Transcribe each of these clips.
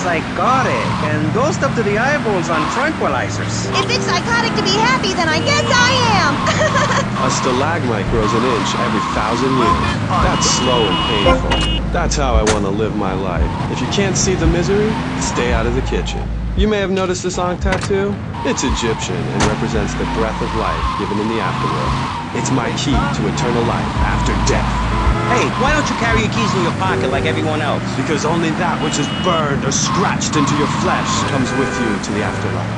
psychotic and dosed up to the eyeballs on tranquilizers. If it's psychotic to be happy, then I guess I am. A stalagmite grows an inch every 1,000 years. That's slow and painful. That's how I want to live my life. If you can't see the misery, stay out of the kitchen. You may have noticed this on tattoo. It's Egyptian and represents the breath of life given in the afterworld. It's my key to eternal life after death. Hey, why don't you carry your keys in your pocket like everyone else? Because only that which is burned or scratched into your flesh comes with you to the afterlife.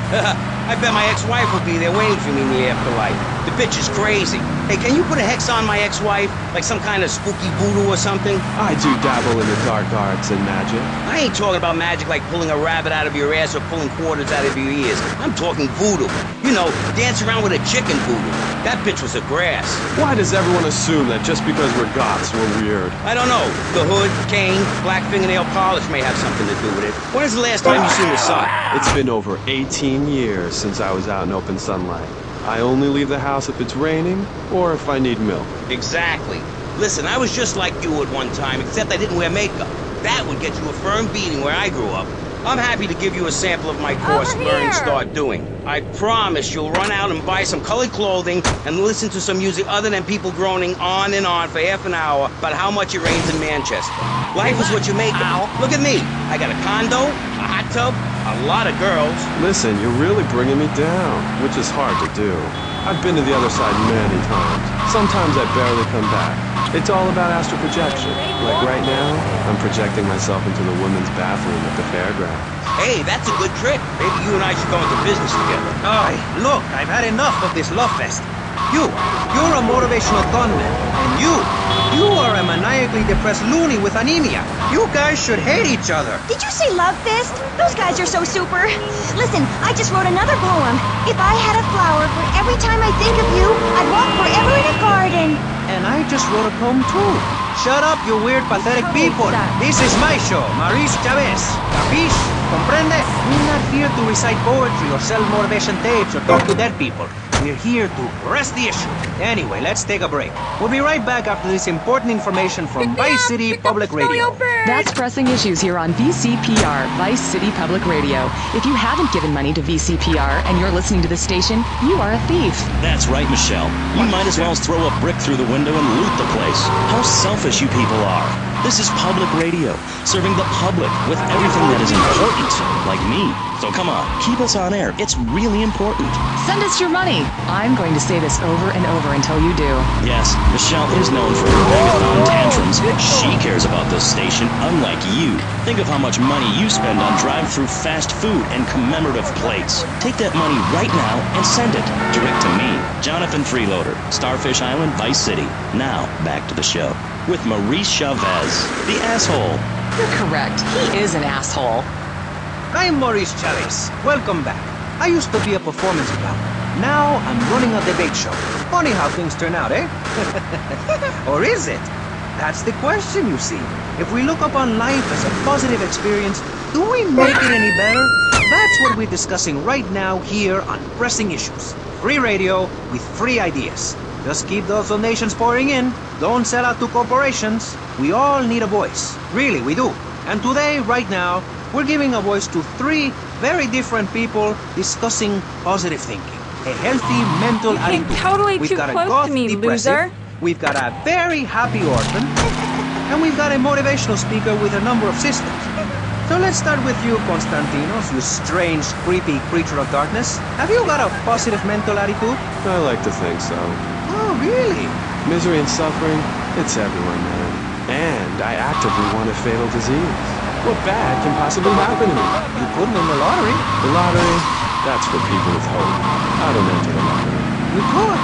I bet my ex-wife will be there waiting for me in the afterlife. The bitch is crazy. Hey, can you put a hex on my ex-wife? Like some kind of spooky voodoo or something? I do dabble in the dark arts and magic. I ain't talking about magic like pulling a rabbit out of your ass or pulling quarters out of your ears. I'm talking voodoo. You know, dance around with a chicken voodoo. That bitch was a grass. Why does everyone assume that just because we're goths, we're weird? I don't know. The hood, cane, black fingernail polish may have something to do with it. When is the last time you seen the sun? It's been over 18 years since I was out in open sunlight. I only leave the house if it's raining or if I need milk. Exactly. Listen, I was just like you at one time, except I didn't wear makeup. That would get you a firm beating where I grew up. I'm happy to give you a sample of my course, Learn and Start Doing. I promise you'll run out and buy some colored clothing and listen to some music other than people groaning on and on for half an hour about how much it rains in Manchester. Life is what you make it. Look at me. I got a condo, a hot tub, a lot of girls. Listen, you're really bringing me down, which is hard to do. I've been to the other side many times. Sometimes I barely come back. It's all about astral projection. Like right now, I'm projecting myself into the women's bathroom at the fairground. Hey, that's a good trick. Maybe you and I should go into business together. Ay, look, I've had enough of this love fest. You're a motivational gunman. And you are a maniacally depressed loony with anemia. You guys should hate each other. Did you say love fist? Those guys are so super. Listen, I just wrote another poem. If I had a flower for every time I think of you, I'd walk forever in a garden. And I just wrote a poem too. Shut up, you weird, pathetic people. This is my show, Maurice Chavez. Capiche? Comprende? We're not here to recite poetry or sell motivation tapes or talk to dead people. We're here to press the issue. Anyway, let's take a break. We'll be right back after this important information from Vice City Public Radio. That's Pressing Issues here on VCPR, Vice City Public Radio. If you haven't given money to VCPR and you're listening to this station, you are a thief. That's right, Michelle. You might as well throw a brick through the window and loot the place. How selfish you people are. This is public radio, serving the public with everything that is important, like me. So come on, keep us on air. It's really important. Send us your money. I'm going to say this over and over until you do. Yes, Michelle is known for her megathon tantrums. She cares about this station, unlike you. Think of how much money you spend on drive-through fast food and commemorative plates. Take that money right now and send it direct to me, Jonathan Freeloader, Starfish Island, Vice City. Now, back to the show with Maurice Chavez, the asshole. You're correct. He is an asshole. I'm Maurice Chavez. Welcome back. I used to be a performance clown. Now I'm running a debate show. Funny how things turn out, eh? Or is it? That's the question, you see. If we look upon life as a positive experience, do we make it any better? That's what we're discussing right now here on Pressing Issues. Free radio with free ideas. Just keep those donations pouring in. Don't sell out to corporations. We all need a voice. Really, we do. And today, right now, we're giving a voice to three very different people discussing positive thinking. A healthy mental attitude. Totally We've too got a close goth to me, depressive. loser. We've got a very happy orphan. And we've got a motivational speaker with a number of systems. So let's start with you, Constantinos, you strange, creepy creature of darkness. Have you got a positive mental attitude? I like to think so. Oh, really? Misery and suffering, it's everywhere, man. And I actively want a fatal disease. What bad can possibly happen to me? You could win the lottery. The lottery, that's for people with hope. I don't enter the lottery. You could.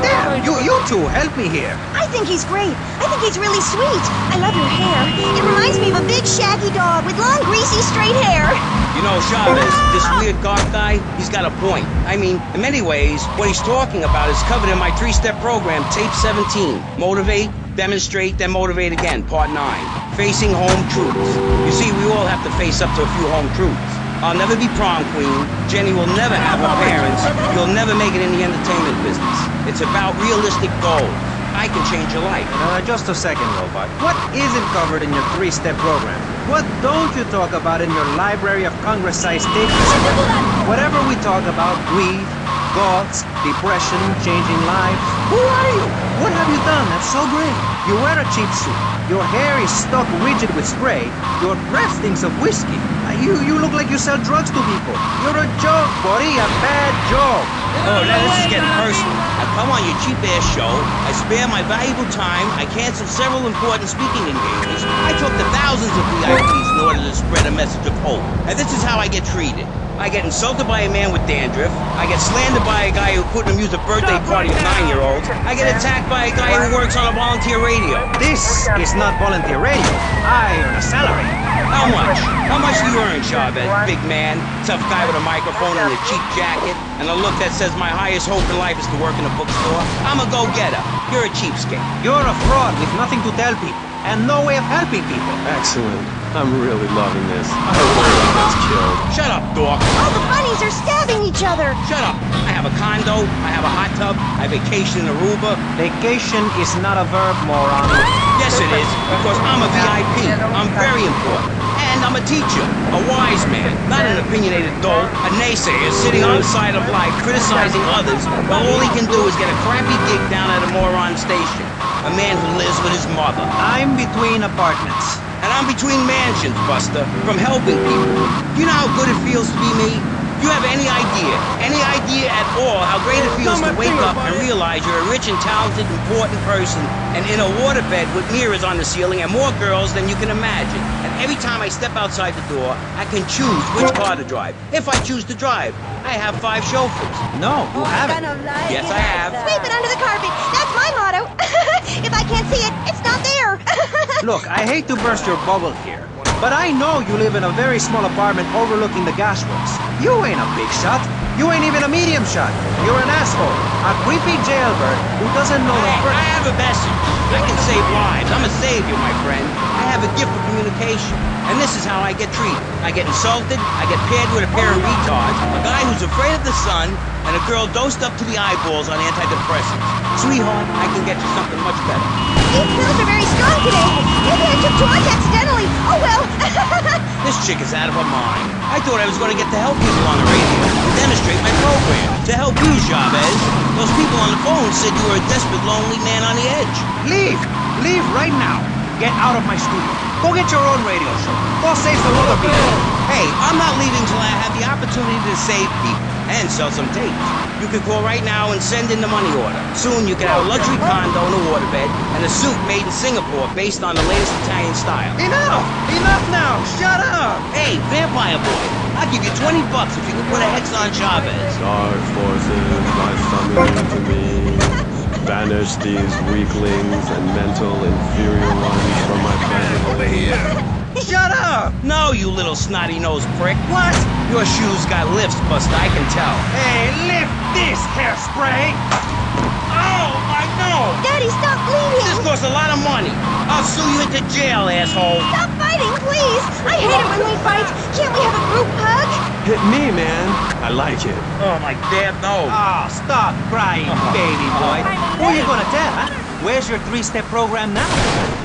There, you two, help me here. I think he's great. I think he's really sweet. I love your hair. It reminds me of a big shaggy dog with long, greasy, straight hair. You know, Chavez, this weird goth guy, he's got a point. I mean, in many ways, what he's talking about is covered in my 3-step program, Tape 17. Motivate, demonstrate, then motivate again, Part 9. Facing home truths. You see, we all have to face up to a few home truths. I'll never be prom queen. Jenny will never have her parents. You'll never make it in the entertainment business. It's about realistic goals. I can change your life. Just a second, Robot. What isn't covered in your three-step program? What don't you talk about in your Library of Congress-sized statements? Whatever we talk about, greed, goths, depression, changing lives. Who are you? What have you done that's so great? You wear a cheap suit. Your hair is stuck rigid with spray. Your breath stinks of whiskey. You look like you sell drugs to people. You're a joke, buddy. A bad joke. Oh, now this is getting personal. I come on your cheap-ass show, I spare my valuable time, I cancel several important speaking engagements, I talk to thousands of VIPs in order to spread a message of hope. And this is how I get treated. I get insulted by a man with dandruff. I get slandered by a guy who couldn't amuse a birthday party of 9-year-olds. I get attacked by a guy who works on a volunteer radio. This is not volunteer radio. I earn a salary. How much? How much do you earn, Chavez? Big man, tough guy with a microphone and a cheap jacket, and a look that says my highest hope in life is to work in a bookstore? I'm a go-getter. You're a cheapskate. You're a fraud with nothing to tell people, and no way of helping people. Excellent. I'm really loving this. I hope everyone gets killed. Shut up, dork. All the bunnies are stabbing each other. Shut up. I have a condo, I have a hot tub, I vacation in Aruba. Vacation is not a verb, moron. Yes, it is, because I'm a VIP. I'm very important. And I'm a teacher, a wise man, not an opinionated dolt, a naysayer sitting on the side of life criticizing others while all he can do is get a crappy gig down at a moron station. A man who lives with his mother. I'm between apartments. And I'm between mansions, Buster, from helping people. You know how good it feels to be me? Do you have any idea at all how great it feels to wake up and realize you're a rich and talented, important person and in a waterbed with mirrors on the ceiling and more girls than you can imagine. And every time I step outside the door, I can choose which car to drive. If I choose to drive, I have 5 chauffeurs. No, you haven't. Yes, I have. Sweep it under the carpet. That's my motto. If I can't see it, it's not there. Look, I hate to burst your bubble here, but I know you live in a very small apartment overlooking the gasworks. You ain't a big shot. You ain't even a medium shot. You're an asshole. A creepy jailbird who doesn't know the Hey, I have a message. I can save lives. I'm a savior, my friend. I have a gift for communication. And this is how I get treated. I get insulted, I get paired with a pair of retards, a guy who's afraid of the sun, and a girl dosed up to the eyeballs on antidepressants. Sweetheart, I can get you something much better. These pills are very strong today. Maybe I took too much accidentally. Oh well. This chick is out of her mind. I thought I was going to get to help people on the radio, to demonstrate my program, to help you, Chavez. Those people on the phone said you were a desperate, lonely man on the edge. Leave! Leave right now! Get out of my studio. Go get your own radio show. Go save some other people. Hey, I'm not leaving till I have the opportunity to save people and sell some tapes. You can call right now and send in the money order. Soon you can have a luxury condo and a waterbed and a suit made in Singapore based on the latest Italian style. Enough! Enough now! Shut up! Hey, Vampire Boy, I'll give you $20 if you can put a hex on Chavez. Dark forces lie summoning to me. Banish these weaklings and mental inferior ones from my family. Shut up! No, you little snotty-nosed prick. What? Your shoes got lifts, Buster, I can tell. Hey, lift this hairspray! Oh, my nose! Daddy, stop bleeding. This costs a lot of money. I'll sue you into jail, asshole. Stop fighting, please. I hate it when we fight. Can't we have a group hug? Hit me, man. I like it. Oh, my damn nose. Oh, stop crying, baby boy. Who are you gonna tell, huh? Where's your 3-step program now?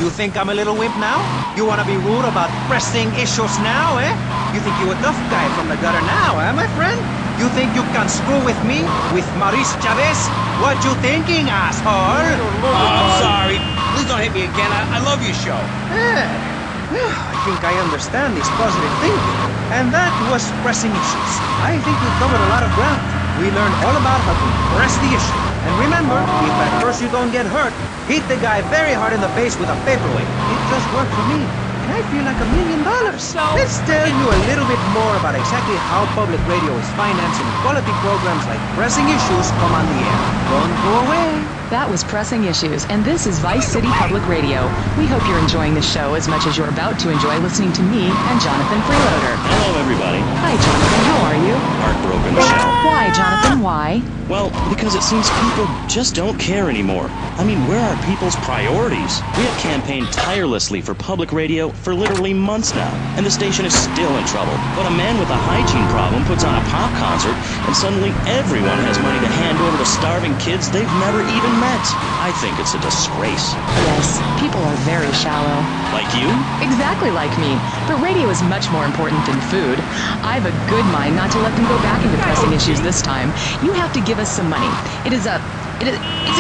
You think I'm a little wimp now? You wanna be rude about pressing issues now, eh? You think you a tough guy from the gutter now, eh, my friend? You think you can screw with me? With Maurice Chavez? What you thinking, asshole? Oh, I'm sorry. Please don't hit me again. I love your show. I think I understand this positive thinking. And that was pressing issues. I think we covered a lot of ground. We learned all about how to press the issue. And remember, if at first you don't get hurt, hit the guy very hard in the face with a paperweight. It just worked for me. And I feel like $1 million. Let's tell you a little bit more about exactly how public radio is financing quality programs like Pressing Issues come on the air. Don't go away. That was Pressing Issues, and this is Vice City Public Radio. We hope you're enjoying the show as much as you're about to enjoy listening to me and Jonathan Freeloader. Hello, everybody. Hi, Jonathan. How are you? Heartbroken, Michelle. Why, Jonathan? Why? Well, because it seems people just don't care anymore. I mean, where are people's priorities? We have campaigned tirelessly for public radio for literally months now, and the station is still in trouble. But a man with a hygiene problem puts on a pop concert, and suddenly everyone has money to hand over to starving kids they've never even met. I think it's a disgrace. Yes, people are very shallow. Like you? Exactly like me. But radio is much more important than food. I have a good mind not to let them go back into pressing issues this time. You have to give us some money. It's a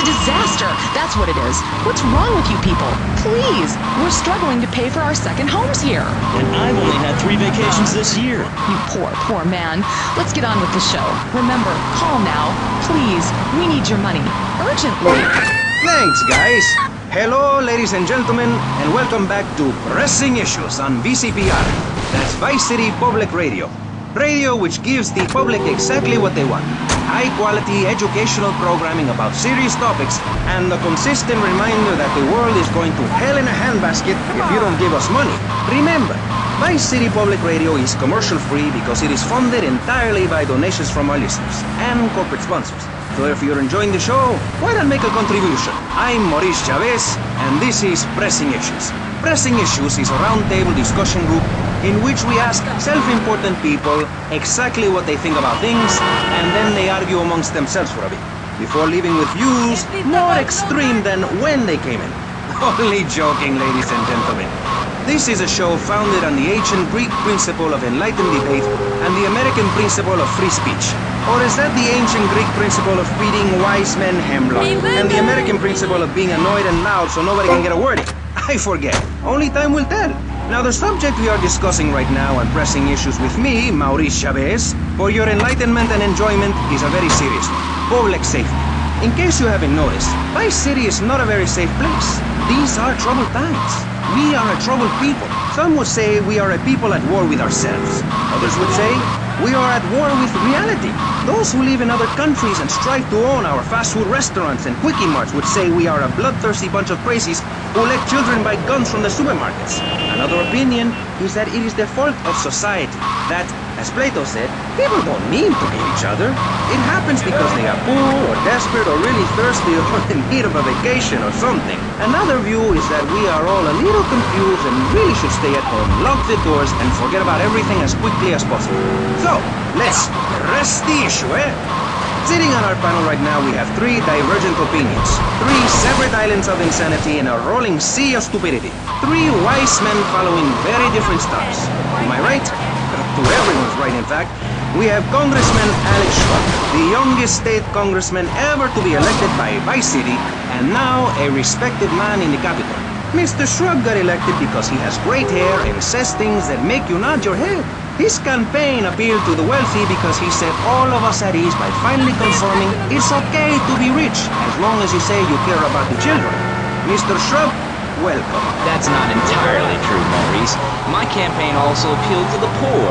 disaster. That's what it is. What's wrong with you people? Please, we're struggling to pay for our second homes here. And I've only had 3 vacations this year. You poor man. Let's get on with the show. Remember, call now. Please, we need your money. Urgently. Thanks, guys. Hello, ladies and gentlemen, and welcome back to Pressing Issues on VCPR. That's Vice City Public Radio. Radio which gives the public exactly what they want. High-quality educational programming about serious topics and a consistent reminder that the world is going to hell in a handbasket if you don't give us money. Remember, Vice City Public Radio is commercial-free because it is funded entirely by donations from our listeners and corporate sponsors. So if you're enjoying the show, why not make a contribution? I'm Maurice Chavez, and this is Pressing Issues. Pressing Issues is a roundtable discussion group in which we ask self-important people exactly what they think about things, and then they argue amongst themselves for a bit, before leaving with views more extreme than when they came in. Only joking, ladies and gentlemen. This is a show founded on the ancient Greek principle of enlightened debate and the American principle of free speech. Or is that the ancient Greek principle of feeding wise men hemlock and the American principle of being annoyed and loud so nobody can get a word in? I forget. Only time will tell. Now, the subject we are discussing right now on Pressing Issues with me, Maurice Chavez, for your enlightenment and enjoyment is a very serious one. Public safety. In case you haven't noticed, Vice City is not a very safe place. These are troubled times. We are a troubled people. Some would say we are a people at war with ourselves. Others would say we are at war with reality. Those who live in other countries and strive to own our fast food restaurants and quickie marts would say we are a bloodthirsty bunch of crazies who let children buy guns from the supermarkets. Another opinion is that it is the fault of society, that, as Plato said, people don't mean to hate each other. It happens because they are poor or desperate or really thirsty or in need of a vacation or something. Another view is that we are all a little confused and really should stay at home, lock the doors, and forget about everything as quickly as possible. So, let's press the issue, eh? Sitting on our panel right now, we have 3 divergent opinions, 3 separate islands of insanity in a rolling sea of stupidity, 3 wise men following very different stars. Am I right? To everyone's right, in fact. We have Congressman Alex Shrub, the youngest state congressman ever to be elected by Vice City, and now a respected man in the Capitol. Mr. Shrub got elected because he has great hair and says things that make you nod your head. His campaign appealed to the wealthy because he set all of us at ease by finally confirming it's okay to be rich as long as you say you care about the children. Mr. Shrub, welcome. That's not entirely true, Maurice. My campaign also appealed to the poor,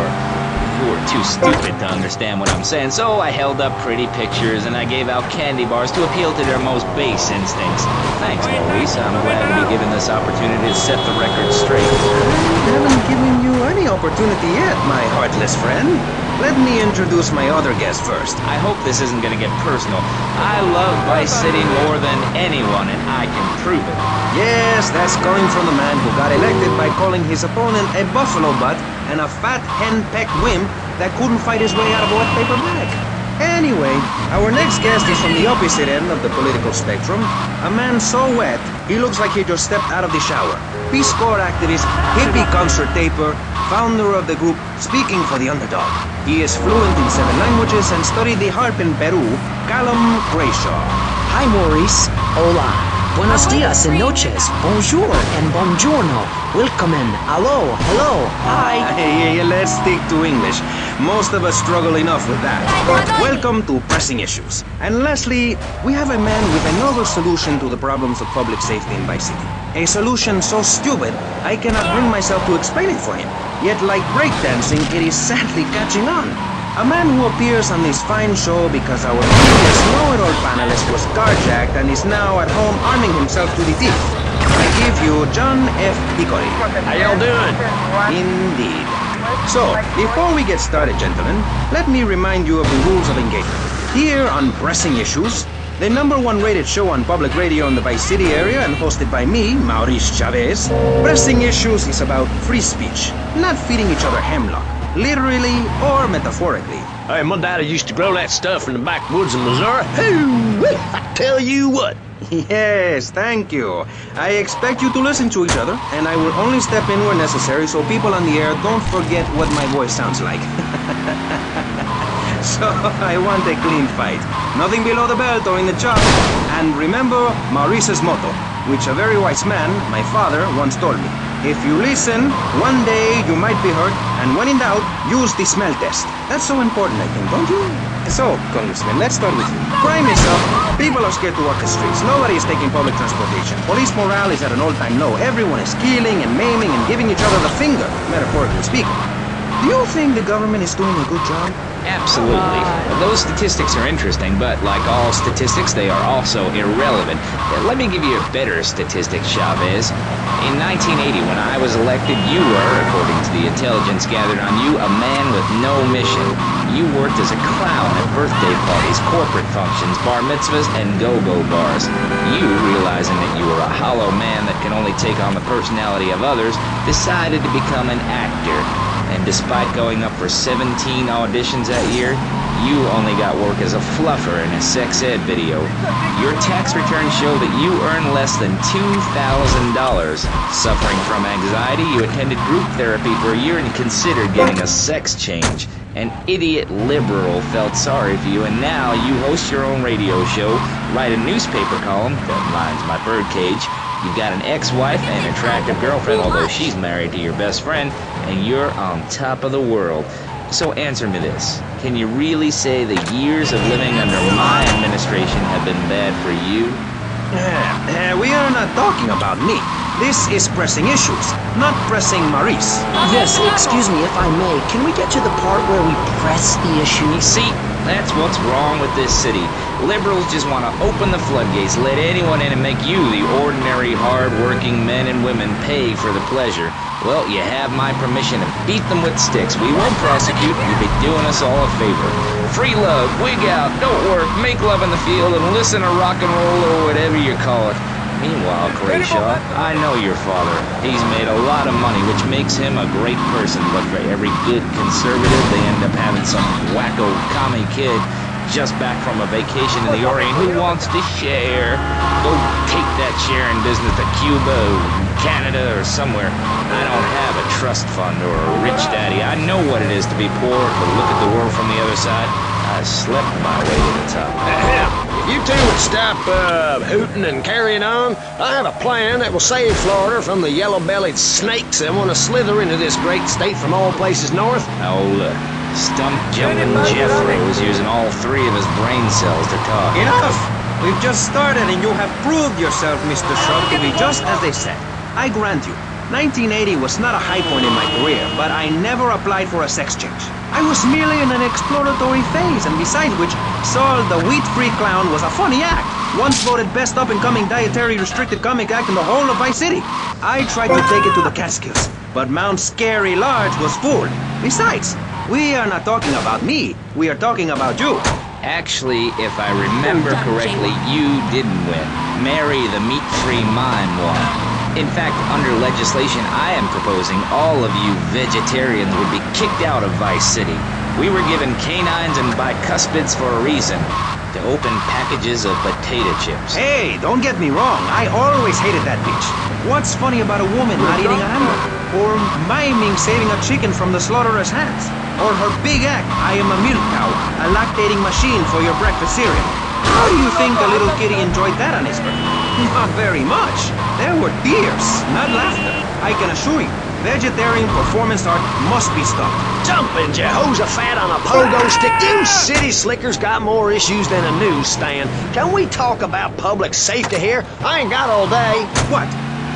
who are too stupid to understand what I'm saying, so I held up pretty pictures and I gave out candy bars to appeal to their most base instincts. Thanks, Maurice. I'm glad to be given this opportunity to set the record straight. I haven't given you any opportunity yet, my heartless friend. Let me introduce my other guest first. I hope this isn't going to get personal. I love Vice City more than anyone, and I can prove it. Yes, that's coming from the man who got elected by calling his opponent a buffalo butt and a fat hen-pecked wimp that couldn't fight his way out of a wet paper bag. Anyway, our next guest is from the opposite end of the political spectrum. A man so wet, he looks like he just stepped out of the shower. Peace Corps activist, hippie concert taper, founder of the group Speaking for the Underdog. He is fluent in 7 languages and studied the harp in Peru, Callum Grayshaw. Hi, Maurice. Hola. Buenos dias and noches. Bonjour and buongiorno. Welcome in. Hello. Hello. Hi. Hey, let's stick to English. Most of us struggle enough with that. Welcome to Pressing Issues. And lastly, we have a man with a novel solution to the problems of public safety in Vice City. A solution so stupid, I cannot bring myself to explain it for him. Yet like breakdancing, it is sadly catching on. A man who appears on this fine show because our previous know-it-all panelist was carjacked and is now at home arming himself to the teeth. I give you John F. Piccoli. How y'all doing? Indeed. So, before we get started, gentlemen, let me remind you of the rules of engagement. Here on Pressing Issues, the #1 rated show on public radio in the Vice City area and hosted by me, Maurice Chavez, Pressing Issues is about free speech, not feeding each other hemlock, literally or metaphorically. Hey, my daddy used to grow that stuff in the backwoods of Missouri. Hoo-wee! I tell you what, Yes, thank you. I expect you to listen to each other, and I will only step in where necessary so people on the air don't forget what my voice sounds like. So I want a clean fight. Nothing below the belt or in the chop. And remember Maurice's motto, which a very wise man, my father, once told me. If you listen, one day you might be hurt, and when in doubt, use the smell test. That's so important, I think, don't you? So, Congressman, let's start with you. Crime is up. People are scared to walk the streets. Nobody is taking public transportation. Police morale is at an all-time low. Everyone is killing and maiming and giving each other the finger, metaphorically speaking. Do you think the government is doing a good job? Absolutely. Those statistics are interesting, but like all statistics, they are also irrelevant. Let me give you a better statistic, Chavez. In 1980, when I was elected, you were, according to the intelligence gathered on you, a man with no mission. You worked as a clown at birthday parties, corporate functions, bar mitzvahs, and go-go bars. You, realizing that you were a hollow man that can only take on the personality of others, decided to become an actor. And despite going up for 17 auditions that year, you only got work as a fluffer in a sex ed video. Your tax returns show that you earn less than $2,000. Suffering from anxiety, you attended group therapy for a year and considered getting a sex change. An idiot liberal felt sorry for you, and now you host your own radio show, write a newspaper column that lines my birdcage. You've got an ex-wife and an attractive girlfriend, although she's married to your best friend, and you're on top of the world. So answer me this. Can you really say the years of living under my administration have been bad for you? We are not talking about me. This is pressing issues, not pressing Maurice. Yes, excuse me if I may. Can we get to the part where we press the issue? You see, that's what's wrong with this city. Liberals just want to open the floodgates, let anyone in and make you, the ordinary, hard-working men and women, pay for the pleasure. Well, you have my permission to beat them with sticks. We won't prosecute. You'd be doing us all a favor. Free love, wig out, don't work, make love in the field, and listen to rock and roll or whatever you call it. Meanwhile, Clayshaw, I know your father. He's made a lot of money, which makes him a great person, but for every good conservative, they end up having some wacko commie kid just back from a vacation in the Orient who wants to share. Go take that sharing business to Cuba or Canada or somewhere. I don't have a trust fund or a rich daddy. I know what it is to be poor, to look at the world from the other side. I slept my way to the top. If you two would stop hooting and carrying on, I have a plan that will save Florida from the yellow-bellied snakes that want to slither into this great state from all places north. Oh, look. Stump-jumping Jeffrey was using all three of his brain cells to talk. Enough! We've just started and you have proved yourself, Mr. Shrub, to be just as they said. I grant you, 1980 was not a high point in my career, but I never applied for a sex change. I was merely in an exploratory phase, and besides which, Saul the wheat-free clown was a funny act. Once voted best up-and-coming dietary restricted comic act in the whole of Vice City. I tried to take it to the Catskills, but Mount Scary Large was full. Besides, we are not talking about me, we are talking about you. Actually, if I remember correctly, you didn't win. Mary the meat-free mime won. In fact, under legislation I am proposing, all of you vegetarians would be kicked out of Vice City. We were given canines and bicuspids for a reason. To open packages of potato chips. Hey, don't get me wrong, I always hated that bitch. What's funny about a woman not eating a hamburger? Or miming saving a chicken from the slaughtherer's hands? Or her big act, I am a milk cow, a lactating machine for your breakfast cereal. How do you think the little kitty enjoyed that on his birthday? Not very much. There were tears, not laughter. I can assure you, vegetarian performance art must be stopped. Jumping Jehoshaphat on a pogo stick. You city slickers got more issues than a newsstand. Can we talk about public safety here? I ain't got all day. What?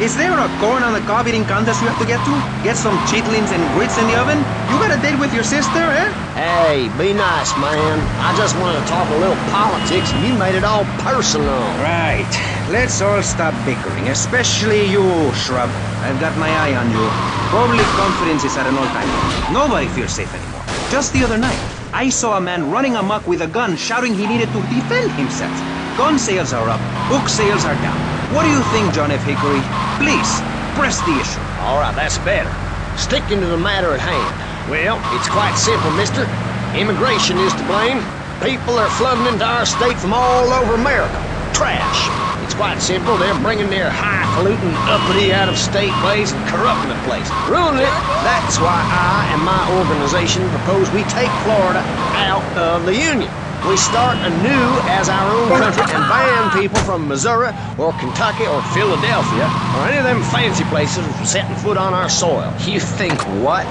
Is there a corn on the cob eating contest you have to get to? Get some chitlins and grits in the oven? You got a date with your sister, eh? Hey, be nice, man. I just wanted to talk a little politics, and you made it all personal. Right. Let's all stop bickering, especially you, Shrub. I've got my eye on you. Public confidence is at an all-time low. Nobody feels safe anymore. Just the other night, I saw a man running amok with a gun, shouting he needed to defend himself. Gun sales are up, book sales are down. What do you think, John F. Hickory? Please, press the issue. All right, that's better. Sticking to the matter at hand. Well, it's quite simple, mister. Immigration is to blame. People are flooding into our state from all over America. Trash. It's quite simple. They're bringing their highfalutin, uppity, out-of-state ways and corrupting the place. Ruining it. That's why I and my organization propose we take Florida out of the Union. We start anew as our own country and ban people from Missouri or Kentucky or Philadelphia or any of them fancy places from setting foot on our soil. You think what?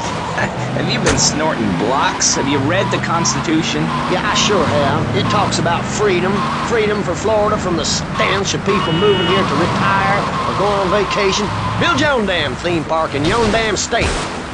Have you been snorting blocks? Have you read the Constitution? Yeah, I sure have. It talks about freedom. Freedom for Florida from the stench of people moving here to retire or go on vacation. Build your own damn theme park in your own damn state.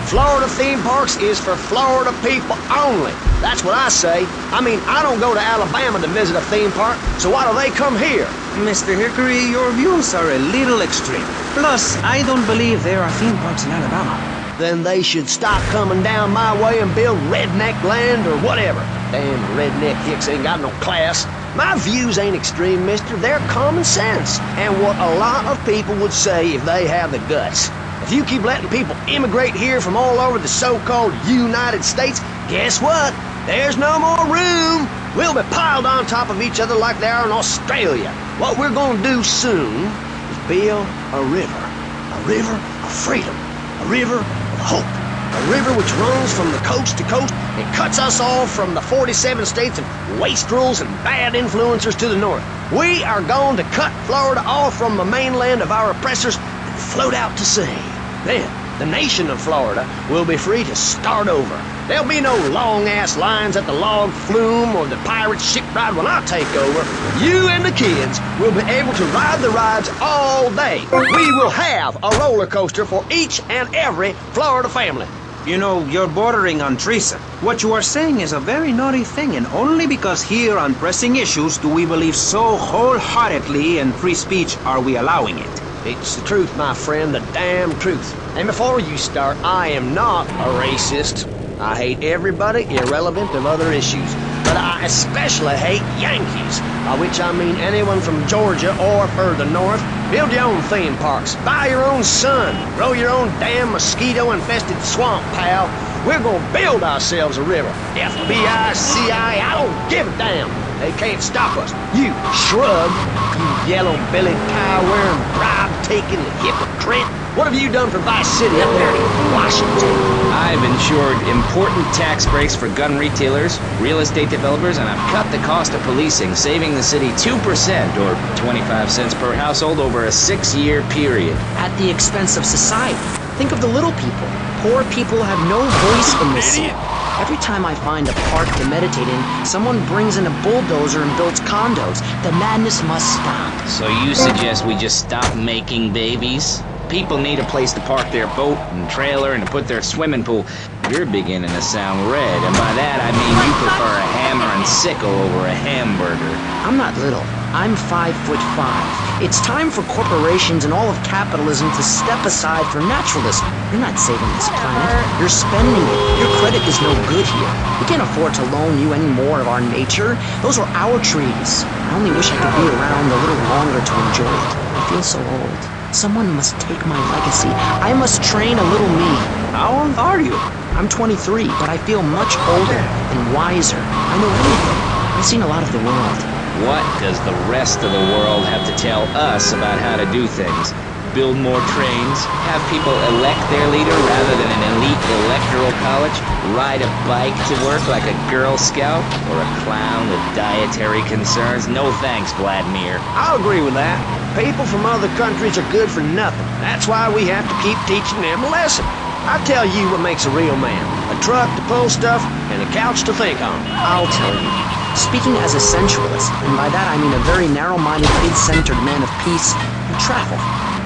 Florida theme parks is for Florida people only. That's what I say. I mean, I don't go to Alabama to visit a theme park, so why do they come here? Mr. Hickory, your views are a little extreme. Plus, I don't believe there are theme parks in Alabama. Then they should stop coming down my way and build redneck land or whatever. Damn redneck hicks ain't got no class. My views ain't extreme, mister. They're common sense. And what a lot of people would say if they have the guts. If you keep letting people immigrate here from all over the so-called United States, guess what? There's no more room. We'll be piled on top of each other like they are in Australia. What we're gonna do soon is build a river of freedom, a river of hope, a river which runs from the coast to coast and cuts us off from the 47 states of wastrels and bad influencers to the north. We are going to cut Florida off from the mainland of our oppressors and float out to sea. Then, the nation of Florida will be free to start over. There'll be no long-ass lines at the log flume or the pirate shipwright when I take over. You and the kids will be able to ride the rides all day. We will have a roller coaster for each and every Florida family. You know, you're bordering on treason. What you are saying is a very naughty thing, and only because here on pressing issues do we believe so wholeheartedly in free speech are we allowing it. It's the truth, my friend, the damn truth. And before you start, I am not a racist. I hate everybody irrelevant of other issues. But I especially hate Yankees, by which I mean anyone from Georgia or further north. Build your own theme parks, buy your own sun, grow your own damn mosquito-infested swamp, pal. We're gonna build ourselves a river. FBI, CIA, I don't give a damn. They can't stop us. You shrub, you yellow-bellied, tie-wearing, bribe-taking hypocrite. What have you done for Vice City up there in Washington? I've ensured important tax breaks for gun retailers, real estate developers, and I've cut the cost of policing, saving the city 2% or 25 cents per household over a 6-year period. At the expense of society. Think of the little people. Poor people have no voice in this city. Every time I find a park to meditate in, someone brings in a bulldozer and builds condos. The madness must stop. So you suggest we just stop making babies? People need a place to park their boat and trailer and to put their swimming pool. You're beginning to sound red, and by that I mean you prefer a hammer and sickle over a hamburger. I'm not little. I'm 5'5". It's time for corporations and all of capitalism to step aside for naturalism. You're not saving this planet. You're spending it. Your credit is no good here. We can't afford to loan you any more of our nature. Those are our trees. I only wish I could be around a little longer to enjoy it. I feel so old. Someone must take my legacy. I must train a little me. How old are you? I'm 23, but I feel much older and wiser. I know everything. I've seen a lot of the world. What does the rest of the world have to tell us about how to do things? Build more trains? Have people elect their leader rather than an elite electoral college? Ride a bike to work like a Girl Scout? Or a clown with dietary concerns? No thanks, Vladimir. I'll agree with that. People from other countries are good for nothing. That's why we have to keep teaching them a lesson. I tell you what makes a real man. A truck to pull stuff and a couch to think on. I'll tell you. Speaking as a sensualist, and by that I mean a very narrow-minded, id-centered man of peace and travel.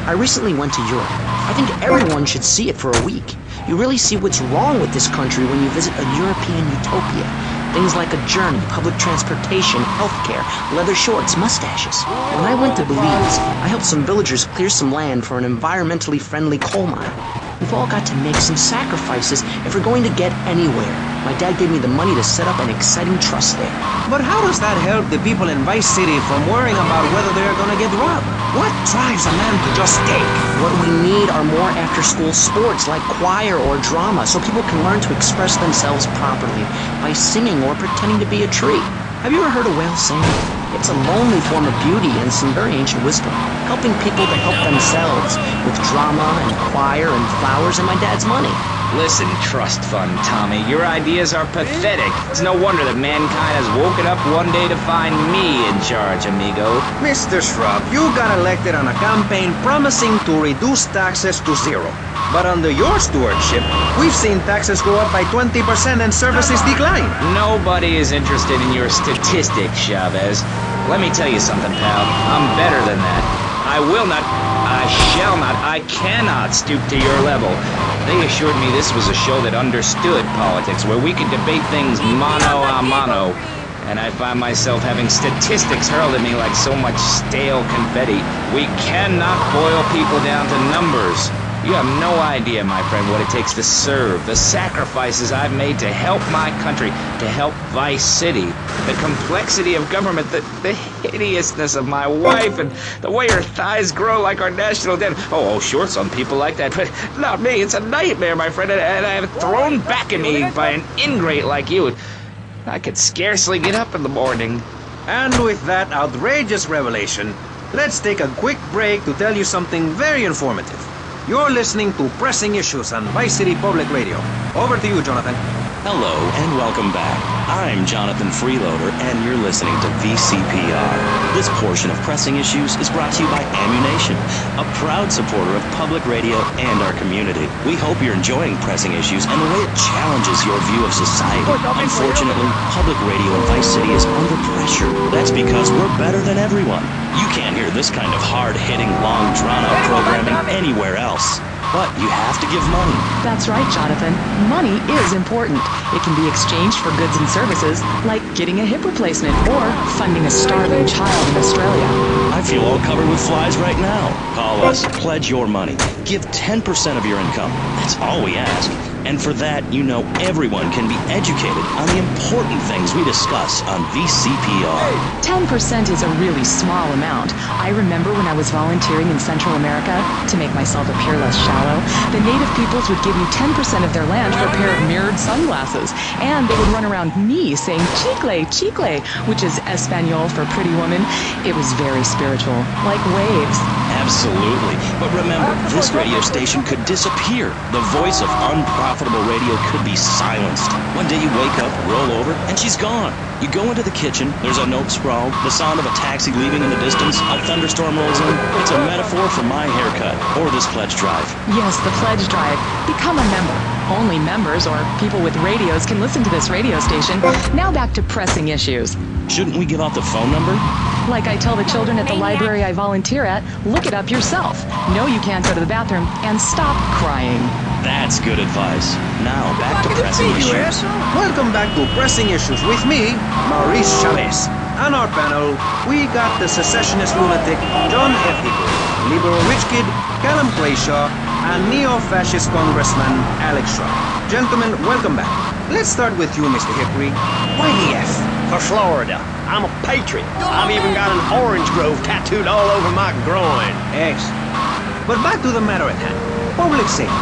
I recently went to Europe. I think everyone should see it for a week. You really see what's wrong with this country when you visit a European utopia. Things like a journey, public transportation, healthcare, leather shorts, mustaches. When I went to Belize, I helped some villagers clear some land for an environmentally friendly coal mine. We've all got to make some sacrifices if we're going to get anywhere. My dad gave me the money to set up an exciting trust there. But how does that help the people in Vice City from worrying about whether they're gonna get robbed? What drives a man to just take? What we need are more after-school sports like choir or drama so people can learn to express themselves properly by singing or pretending to be a tree. Have you ever heard a whale sing? It's a lonely form of beauty and some very ancient wisdom, helping people to help themselves with drama and choir and flowers and my dad's money. Listen, trust fund Tommy, your ideas are pathetic. It's no wonder that mankind has woken up one day to find me in charge, amigo. Mr. Shrub, you got elected on a campaign promising to reduce taxes to zero. But under your stewardship, we've seen taxes go up by 20% and services decline. Nobody is interested in your statistics, Chavez. Let me tell you something, pal. I'm better than that. I will not, I shall not, I cannot stoop to your level. They assured me this was a show that understood politics, where we could debate things mano a mano. And I find myself having statistics hurled at me like so much stale confetti. We cannot boil people down to numbers. You have no idea, my friend, what it takes to serve, the sacrifices I've made to help my country, to help Vice City, the complexity of government, the hideousness of my wife, and the way her thighs grow like our national debt. Oh, sure, some people like that, but not me. It's a nightmare, my friend, and I have it thrown back at me by an ingrate like you. I could scarcely get up in the morning. And with that outrageous revelation, let's take a quick break to tell you something very informative. You're listening to Pressing Issues on Vice City Public Radio. Over to you, Jonathan. Hello and welcome back. I'm Jonathan Freeloader and you're listening to VCPR. This portion of Pressing Issues is brought to you by Ammunition, a proud supporter of public radio and our community. We hope you're enjoying Pressing Issues and the way it challenges your view of society. Unfortunately, public radio in Vice City is under pressure. That's because we're better than everyone. You can't hear this kind of hard-hitting, long, drawn-out programming anywhere else. But you have to give money. That's right, Jonathan. Money is important. It can be exchanged for goods and services, like getting a hip replacement or funding a starving child in Australia. I feel all covered with flies right now. Call us, pledge your money. Give 10% of your income. That's all we ask. And for that, you know everyone can be educated on the important things we discuss on VCPR. 10% is a really small amount. I remember when I was volunteering in Central America, to make myself appear less shallow, the native peoples would give you 10% of their land for a pair of mirrored sunglasses. And they would run around me saying chicle, chicle, which is Espanol for pretty woman. It was very spiritual, like waves. Absolutely. But remember, this radio station could disappear. The voice of unprofitable radio could be silenced. One day you wake up, roll over, and she's gone. You go into the kitchen, there's a note scrawled, the sound of a taxi leaving in the distance, a thunderstorm rolls in. It's a metaphor for my haircut, or this pledge drive. Yes, the pledge drive. Become a member. Only members or people with radios can listen to this radio station. Now back to Pressing Issues. Shouldn't we give out the phone number? Like I tell the children at the library I volunteer at, look it up yourself. No, you can't go to the bathroom, and stop crying. That's good advice. Now, back to Pressing Issues. Welcome back to Pressing Issues with me, Maurice Chavez. On our panel, we got the secessionist lunatic John F. Hickory, liberal rich kid Callum Clayshaw, and neo-fascist Congressman Alex Shrub. Gentlemen, welcome back. Let's start with you, Mr. Hickory. Why the F? For Florida. I'm a patriot. I've even got an orange grove tattooed all over my groin. Excellent. But back to the matter at hand. Public safety.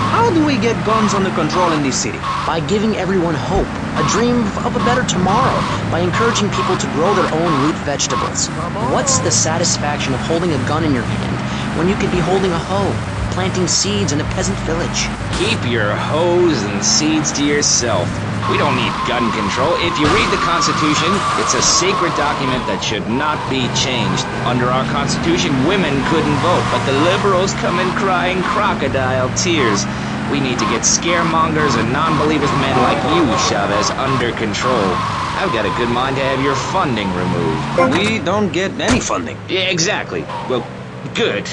How do we get guns under control in this city? By giving everyone hope, a dream of a better tomorrow, by encouraging people to grow their own root vegetables. What's the satisfaction of holding a gun in your hand when you could be holding a hoe, planting seeds in a peasant village? Keep your hoes and seeds to yourself. We don't need gun control. If you read the Constitution, it's a sacred document that should not be changed. Under our Constitution, women couldn't vote, but the liberals come in crying crocodile tears. We need to get scaremongers and non-believers men like you, Chavez, under control. I've got a good mind to have your funding removed. We don't get any funding. Yeah, exactly. Well, good.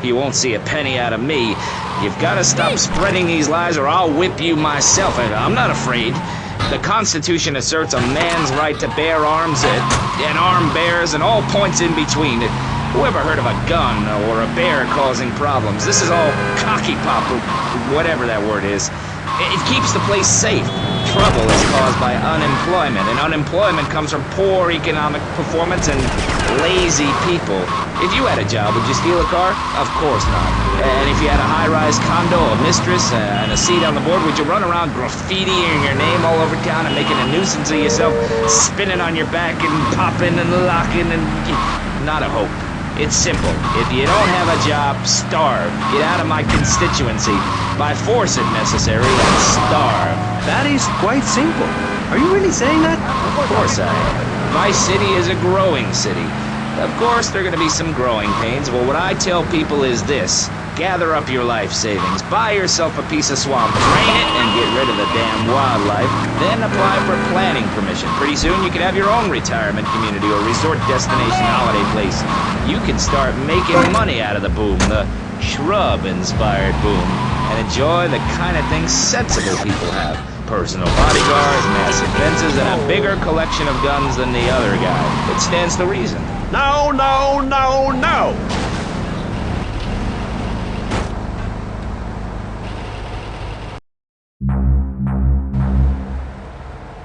You won't see a penny out of me. You've got to stop spreading these lies or I'll whip you myself. I'm not afraid. The Constitution asserts a man's right to bear arms and armed bears and all points in between. Who ever heard of a gun or a bear causing problems? This is all cocky pop or whatever that word is. It keeps the place safe. trouble is caused by unemployment, and unemployment comes from poor economic performance and lazy people. If you had a job, would you steal a car? Of course not. And if you had a high-rise condo, a mistress, and a seat on the board, would you run around graffitiing your name all over town and making a nuisance of yourself, spinning on your back and popping and locking and... Not a hope. It's simple. If you don't have a job, starve. Get out of my constituency. By force if necessary, and starve. That is quite simple. Are you really saying that? Of course I am. My city is a growing city. Of course, there are going to be some growing pains. Well, what I tell people is this. Gather up your life savings. Buy yourself a piece of swamp. Drain it and get rid of the damn wildlife. Then apply for planning permission. Pretty soon you can have your own retirement community or resort destination holiday place. You can start making money out of the boom, the shrub-inspired boom, and enjoy the kind of things sensible people have. Personal bodyguards, massive fences, and a bigger collection of guns than the other guy. It stands to reason. No, no, no, no!